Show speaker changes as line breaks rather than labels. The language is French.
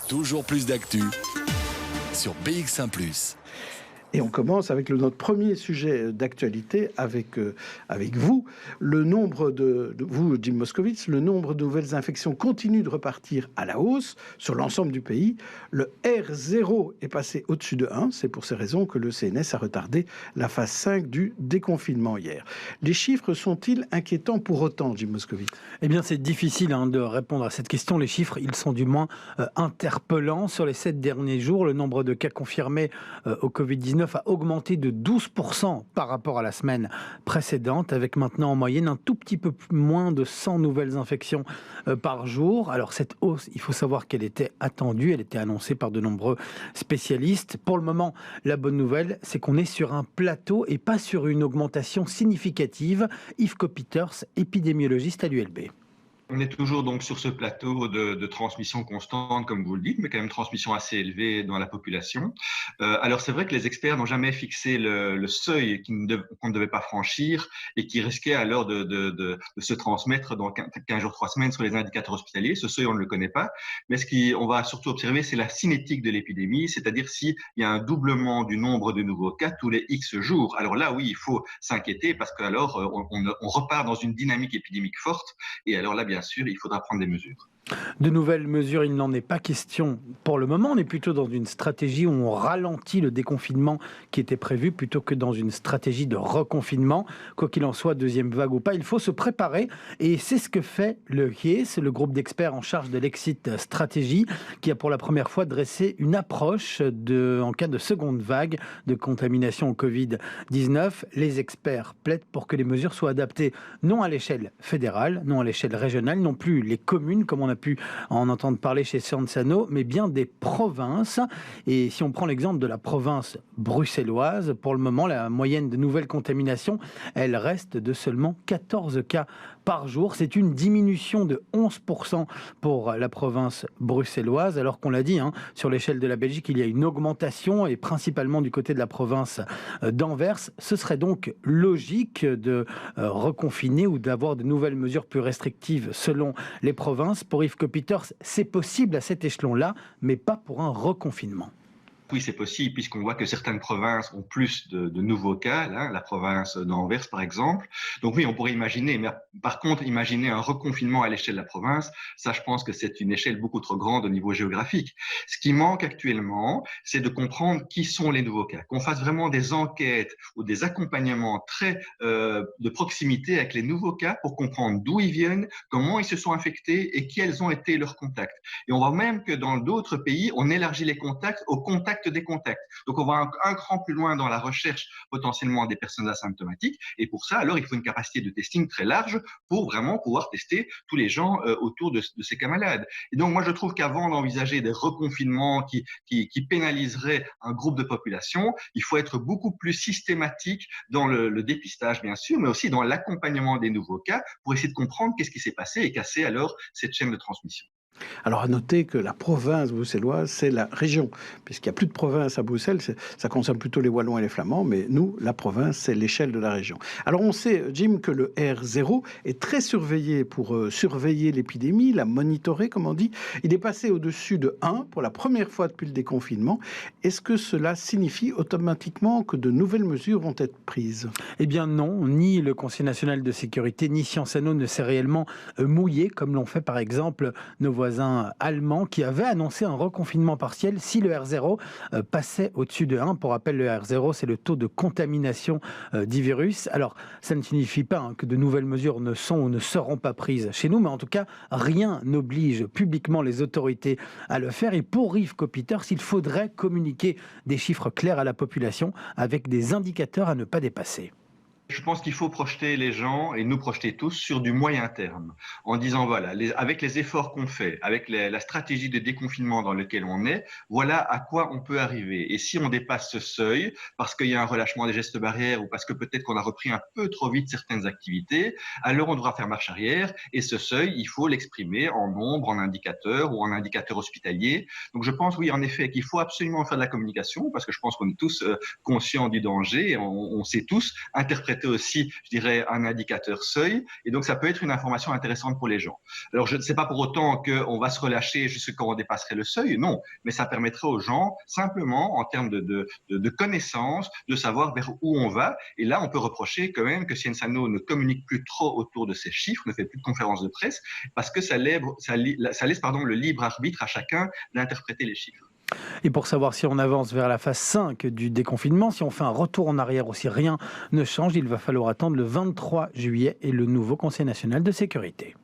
Toujours plus d'actu sur BX1 +.
Et on commence avec notre premier sujet d'actualité avec vous. Le nombre de vous, Jim Moskowitz, le nombre de nouvelles infections continue de repartir à la hausse sur l'ensemble du pays. Le R0 est passé au-dessus de 1. C'est pour ces raisons que le CNS a retardé la phase 5 du déconfinement hier. Les chiffres sont-ils inquiétants pour autant, Jim Moskowitz?
Eh bien, c'est difficile de répondre à cette question. Les chiffres, ils sont du moins interpellants. Sur les 7 derniers jours, le nombre de cas confirmés au Covid-19 a augmenté de 12% par rapport à la semaine précédente, avec maintenant en moyenne un tout petit peu moins de 100 nouvelles infections par jour. Alors cette hausse, il faut savoir qu'elle était attendue, elle était annoncée par de nombreux spécialistes. Pour le moment, la bonne nouvelle, c'est qu'on est sur un plateau et pas sur une augmentation significative. Yves Copiters, épidémiologiste à l'ULB.
On est toujours donc sur ce plateau de transmission constante, comme vous le dites, mais quand même transmission assez élevée dans la population. Alors c'est vrai que les experts n'ont jamais fixé le seuil qu'on ne devait pas franchir et qui risquait alors de se transmettre dans 15 jours, 3 semaines sur les indicateurs hospitaliers. Ce seuil, on ne le connaît pas. Mais ce qu'on va surtout observer, c'est la cinétique de l'épidémie, c'est-à-dire s'il y a un doublement du nombre de nouveaux cas tous les X jours. Alors là, oui, il faut s'inquiéter parce qu'alors on repart dans une dynamique épidémique forte. Et alors là, bien sûr, il faudra prendre des mesures.
De nouvelles mesures, il n'en est pas question pour le moment. On est plutôt dans une stratégie où on ralentit le déconfinement qui était prévu plutôt que dans une stratégie de reconfinement. Quoi qu'il en soit, deuxième vague ou pas, il faut se préparer. Et c'est ce que fait le HIES, le groupe d'experts en charge de l'exit stratégie, qui a pour la première fois dressé une approche en cas de seconde vague de contamination au Covid-19. Les experts plaident pour que les mesures soient adaptées non à l'échelle fédérale, non à l'échelle régionale, non plus les communes, comme on a pu en entendre parler chez Sciences & No, mais bien des provinces. Et si on prend l'exemple de la province bruxelloise, pour le moment, la moyenne de nouvelles contaminations, elle reste de seulement 14 cas par jour. C'est une diminution de 11% pour la province bruxelloise, alors qu'on l'a dit, sur l'échelle de la Belgique, il y a une augmentation, et principalement du côté de la province d'Anvers. Ce serait donc logique de reconfiner ou d'avoir de nouvelles mesures plus restrictives selon les provinces. Pour Yves Copiters, c'est possible à cet échelon-là, mais pas pour un reconfinement.
Oui, c'est possible, puisqu'on voit que certaines provinces ont plus de nouveaux cas, là, la province d'Anvers, par exemple. Donc oui, on pourrait imaginer, mais par contre, imaginer un reconfinement à l'échelle de la province, ça, je pense que c'est une échelle beaucoup trop grande au niveau géographique. Ce qui manque actuellement, c'est de comprendre qui sont les nouveaux cas, qu'on fasse vraiment des enquêtes ou des accompagnements très de proximité avec les nouveaux cas pour comprendre d'où ils viennent, comment ils se sont infectés et quels ont été leurs contacts. Et on voit même que dans d'autres pays, on élargit les contacts aux contacts des contacts. Donc on va un cran plus loin dans la recherche potentiellement des personnes asymptomatiques, et pour ça alors il faut une capacité de testing très large pour vraiment pouvoir tester tous les gens autour de ces cas malades. Et donc moi je trouve qu'avant d'envisager des reconfinements qui pénaliseraient un groupe de population, il faut être beaucoup plus systématique dans le dépistage bien sûr, mais aussi dans l'accompagnement des nouveaux cas pour essayer de comprendre qu'est-ce qui s'est passé et casser alors cette chaîne de transmission.
Alors, à noter que la province bruxelloise, c'est la région, puisqu'il n'y a plus de province à Bruxelles, ça concerne plutôt les Wallons et les Flamands, mais nous, la province, c'est l'échelle de la région. Alors, on sait, Jim, que le R0 est très surveillé pour surveiller l'épidémie, la monitorer, comme on dit. Il est passé au-dessus de 1 pour la première fois depuis le déconfinement. Est-ce que cela signifie automatiquement que de nouvelles mesures vont être prises?
Eh bien non, ni le Conseil national de sécurité, ni Sciences & No ne s'est réellement mouillé, comme l'ont fait par exemple nos voisins allemands qui avaient annoncé un reconfinement partiel si le R0 passait au-dessus de 1. Pour rappel, le R0, c'est le taux de contamination du virus. Alors, ça ne signifie pas que de nouvelles mesures ne sont ou ne seront pas prises chez nous, mais en tout cas, rien n'oblige publiquement les autorités à le faire. Et pour Yves Copiters, il faudrait communiquer des chiffres clairs à la population avec des indicateurs à ne pas dépasser.
Je pense qu'il faut projeter les gens et nous projeter tous sur du moyen terme en disant voilà, avec les efforts qu'on fait, avec la stratégie de déconfinement dans laquelle on est, voilà à quoi on peut arriver. Et si on dépasse ce seuil parce qu'il y a un relâchement des gestes barrières ou parce que peut-être qu'on a repris un peu trop vite certaines activités, alors on devra faire marche arrière et ce seuil, il faut l'exprimer en nombre, en indicateur ou en indicateur hospitalier. Donc je pense oui en effet qu'il faut absolument faire de la communication parce que je pense qu'on est tous conscients du danger, on sait tous interpréter interpréter aussi, je dirais, un indicateur seuil. Et donc, ça peut être une information intéressante pour les gens. Alors, je ne sais pas pour autant qu'on va se relâcher jusqu'à quand on dépasserait le seuil, non. Mais ça permettrait aux gens, simplement, en termes de connaissances, de savoir vers où on va. Et là, on peut reprocher quand même que Cienzano ne communique plus trop autour de ces chiffres, ne fait plus de conférences de presse, parce que ça laisse le libre arbitre à chacun d'interpréter les chiffres.
Et pour savoir si on avance vers la phase 5 du déconfinement, si on fait un retour en arrière ou si rien ne change, il va falloir attendre le 23 juillet et le nouveau Conseil national de sécurité.